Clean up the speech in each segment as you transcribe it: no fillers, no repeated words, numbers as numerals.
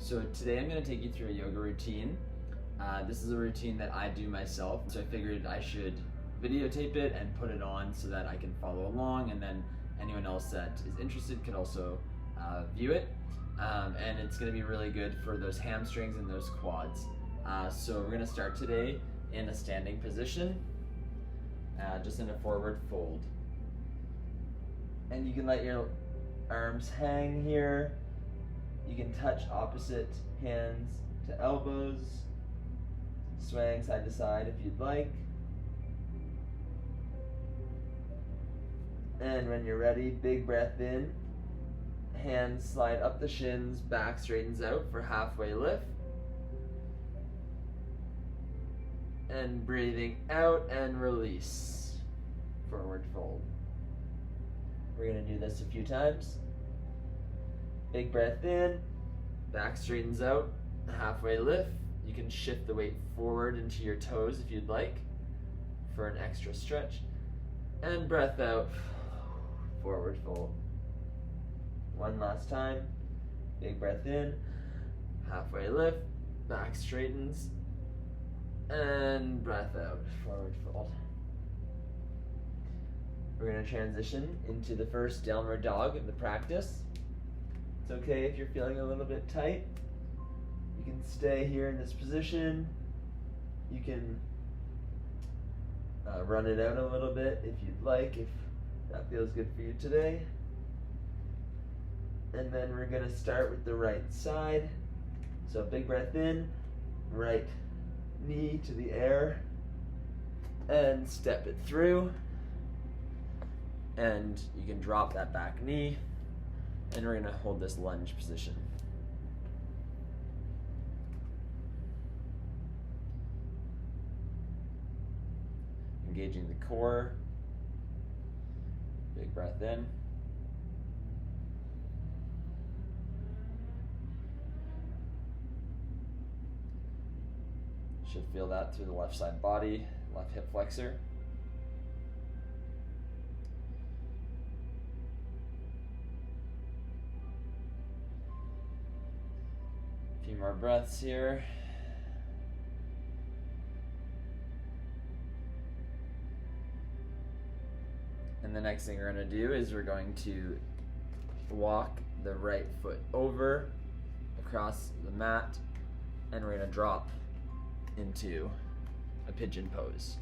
So today I'm going to take you through a yoga routine. This is a routine that I do myself, so I figured I should videotape it and put it on so that I can follow along, and then anyone else that is interested could also view it. And it's going to be really good for those hamstrings and those quads. So we're going to start today in a standing position, just in a forward fold. And you can let your arms hang here. You can touch opposite hands to elbows, swaying side to side if you'd like. And when you're ready, big breath in. Hands slide up the shins, back straightens out for halfway lift. And breathing out and release. Forward fold. We're going to do this a few times. Big breath in, back straightens out, halfway lift. You can shift the weight forward into your toes if you'd like for an extra stretch. And breath out, forward fold. One last time. Big breath in, halfway lift, back straightens, and breath out, forward fold. We're going to transition into the first downward dog of the practice. It's okay if you're feeling a little bit tight. You can stay here in this position. You can run it out a little bit if you'd like, if that feels good for you today. And then we're going to start with the right side. So big breath in, right knee to the air, and step it through. And you can drop that back knee, and we're going to hold this lunge position. Engaging the core. Big breath in. Should feel that through the left side body, left hip flexor. A few more breaths here. And the next thing we're going to do is we're going to walk the right foot over across the mat, and we're going to drop into a pigeon pose.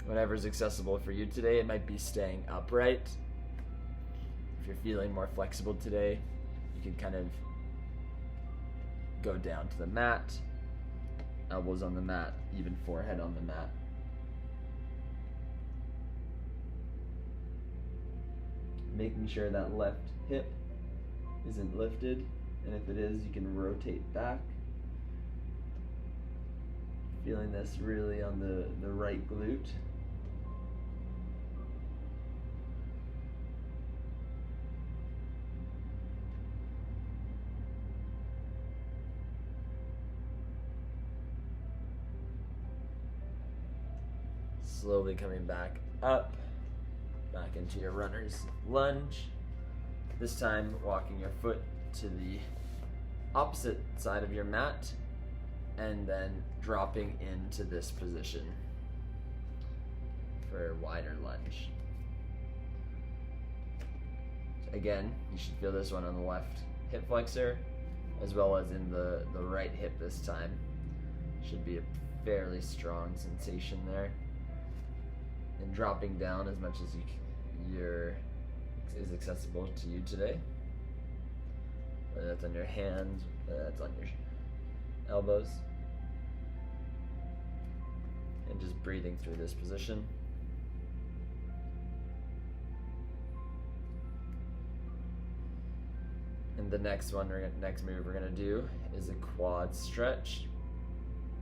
Whatever's accessible for you today. It might be staying upright. If you're feeling more flexible today, you can kind of go down to the mat, elbows on the mat, even forehead on the mat. Making sure that left hip isn't lifted, and if it is, you can rotate back. Feeling this really on the right glute. Slowly coming back up, back into your runner's lunge. This time walking your foot to the opposite side of your mat, and then dropping into this position for a wider lunge. Again, you should feel this one on the left hip flexor as well as in the right hip this time. Should be a fairly strong sensation there. And dropping down as much as is accessible to you today. Whether that's on your hands, whether that's on your elbows. And just breathing through this position. And the next move we're gonna do is a quad stretch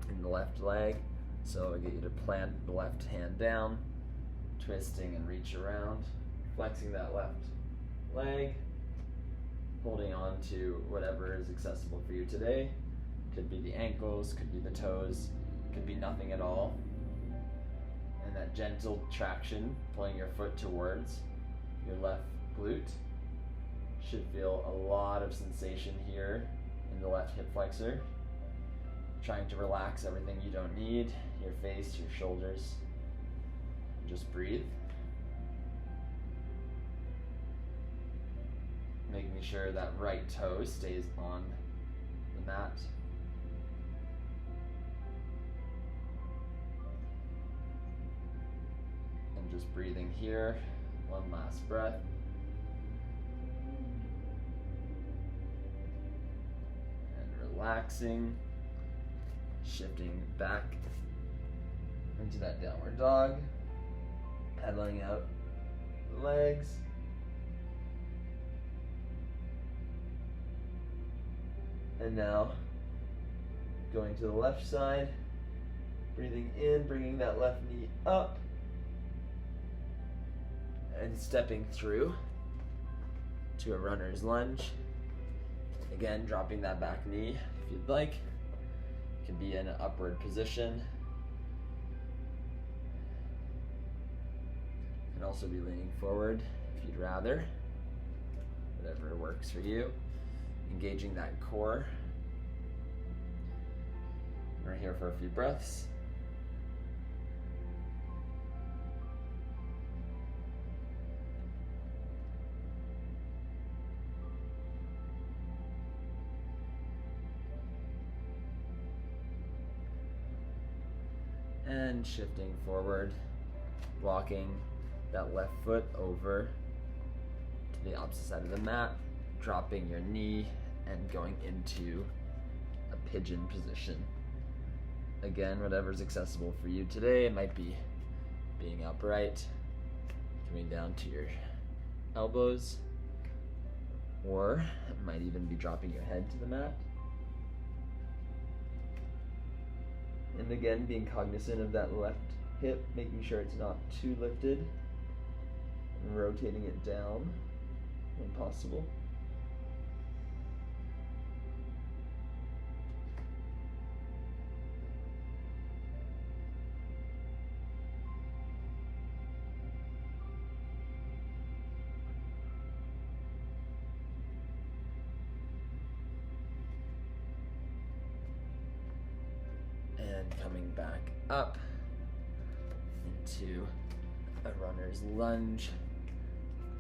in the left leg. So I get you to plant the left hand down, twisting and reach around, flexing that left leg, holding on to whatever is accessible for you today. Could be the ankles, could be the toes, could be nothing at all. And that gentle traction, pulling your foot towards your left glute, Should feel a lot of sensation here in the left hip flexor. Trying to relax everything you don't need, your face, your shoulders. Just breathe. Making sure that right toe stays on the mat. And just breathing here. One last breath. And relaxing. Shifting back into that downward dog. Pedaling out the legs. And now, going to the left side, breathing in, bringing that left knee up, and stepping through to a runner's lunge. Again, dropping that back knee if you'd like. You can be in an upward position. You can also be leaning forward if you'd rather, whatever works for you. Engaging that core. We're here for a few breaths. And shifting forward, walking that left foot over to the opposite side of the mat, dropping your knee and going into a pigeon position. Again, whatever's accessible for you today. It might be being upright, coming down to your elbows, or it might even be dropping your head to the mat. And again, being cognizant of that left hip, making sure it's not too lifted, and rotating it down when possible. Coming back up into a runner's lunge.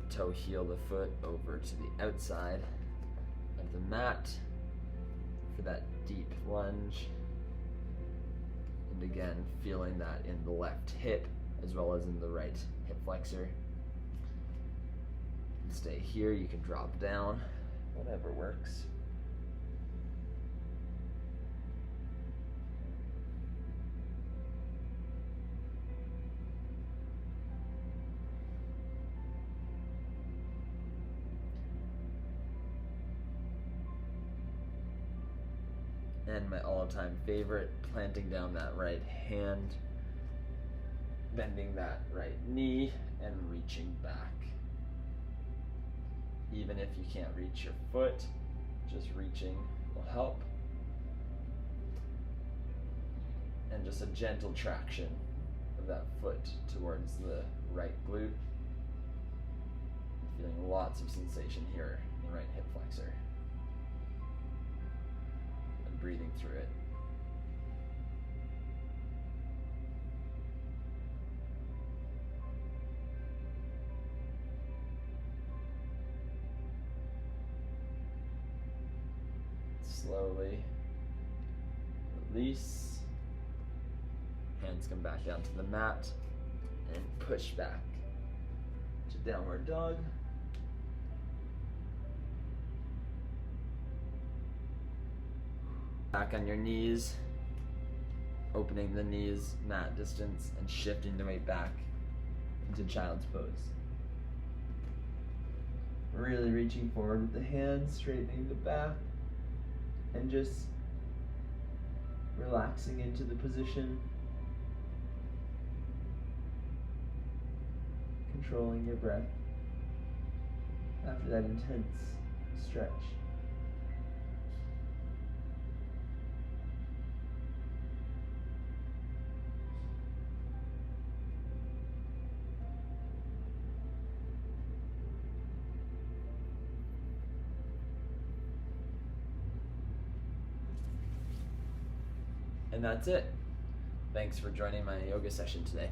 Toe heel the foot over to the outside of the mat for that deep lunge. And again, feeling that in the left hip as well as in the right hip flexor. Stay here, you can drop down, whatever works. And my all-time favorite, planting down that right hand, bending that right knee, and reaching back. Even if you can't reach your foot, just reaching will help. And just a gentle traction of that foot towards the right glute. Feeling lots of sensation here in the right hip flexor. Breathing through it. Slowly release. Hands come back down to the mat and push back to downward dog. Back on your knees, opening the knees mat distance and shifting the weight back into child's pose. Really reaching forward with the hands, straightening the back, and just relaxing into the position. Controlling your breath after that intense stretch. And that's it. Thanks for joining my yoga session today.